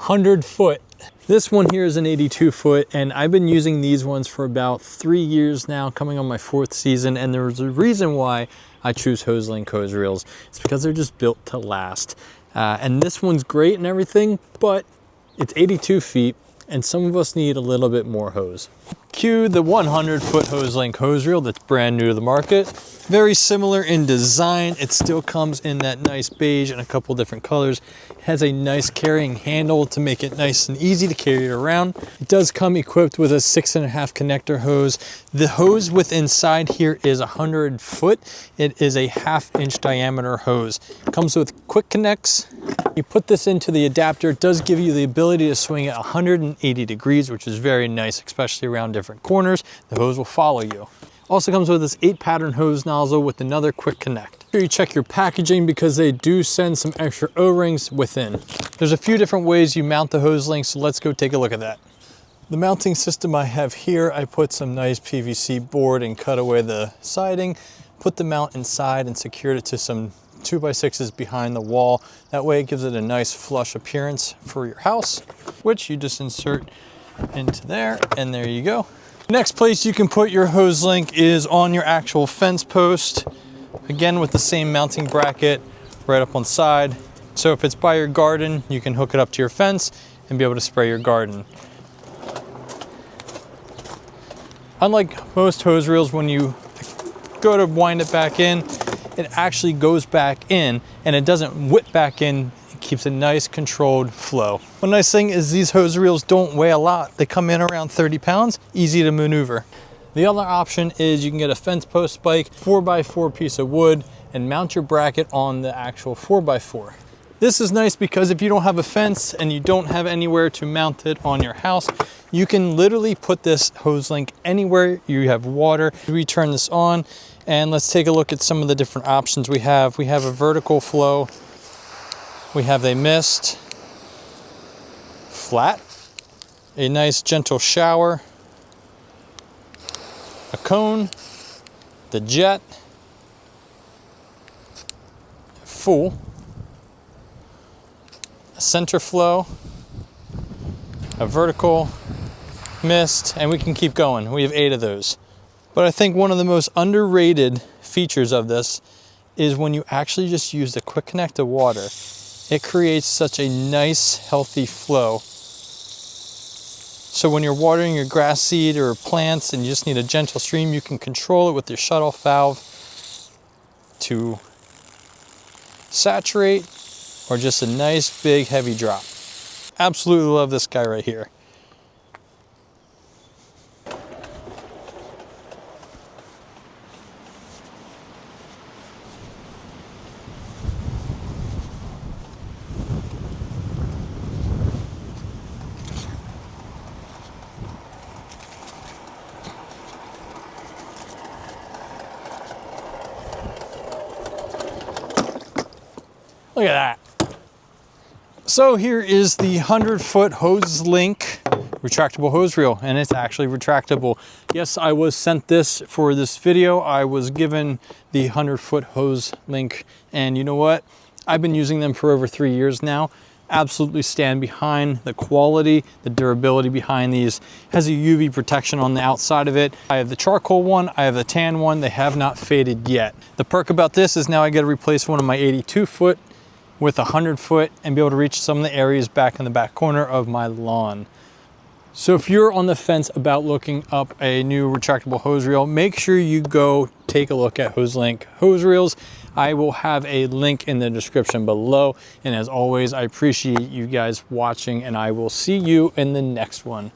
100 foot. This one here is an 82 foot, and I've been using these ones for about 3 years now, coming on my 4th season. And there's a reason why I choose Hoselink hose reels. It's because they're just built to last. And this one's great and everything, but it's 82 feet and some of us need a little bit more hose. Cue the 100 foot Hoselink hose reel that's brand new to the market. Very similar in design. It still comes in that nice beige and a couple different colors. It has a nice carrying handle to make it nice and easy to carry it around. It does come equipped with a 6.5 connector hose. The hose with inside here is 100 foot. It is a 1/2 inch diameter hose. It comes with quick connects. You put this into the adapter. It does give you the ability to swing at 180 degrees, which is very nice, especially around different corners. The hose will follow you. Also comes with this 8-pattern hose nozzle with another quick connect. Here you check your packaging because they do send some extra O-rings within. There's a few different ways you mount the Hoselink, so let's go take a look at that. The mounting system I have here, I put some nice PVC board and cut away the siding, put the mount inside and secured it to some 2x6s behind the wall. That way it gives it a nice flush appearance for your house, which you just insert into there, and there you go. Next place you can put your Hoselink is on your actual fence post. Again, with the same mounting bracket right up on the side. So if it's by your garden, you can hook it up to your fence and be able to spray your garden. Unlike most hose reels, when you go to wind it back in, it actually goes back in and it doesn't whip back in. It keeps a nice controlled flow. One nice thing is these hose reels don't weigh a lot. They come in around 30 pounds, easy to maneuver. The other option is you can get a fence post spike, 4x4 piece of wood, and mount your bracket on the actual 4x4. This is nice because if you don't have a fence and you don't have anywhere to mount it on your house, you can literally put this Hoselink anywhere you have water. We turn this on and let's take a look at some of the different options we have. We have a vertical flow, we have a mist, flat, a nice gentle shower, a cone, the jet, full, a center flow, a vertical, mist, and we can keep going. We have 8 of those. But I think one of the most underrated features of this is when you actually just use the quick connect to water, it creates such a nice, healthy flow. So when you're watering your grass seed or plants and you just need a gentle stream, you can control it with your shut-off valve to saturate or just a nice, big, heavy drop. Absolutely love this guy right here. Look at that. So here is the 100 foot Hoselink retractable hose reel, and it's actually retractable. Yes, I was sent this for this video. I was given the 100 foot Hoselink, and you know what? I've been using them for over 3 years now. Absolutely stand behind the quality, the durability behind these. It has a UV protection on the outside of it. I have the charcoal one, I have the tan one. They have not faded yet. The perk about this is now I get to replace one of my 82 foot with 100 foot and be able to reach some of the areas back in the back corner of my lawn. So if you're on the fence about looking up a new retractable hose reel, make sure you go take a look at Hoselink hose reels. I will have a link in the description below. And as always, I appreciate you guys watching, and I will see you in the next one.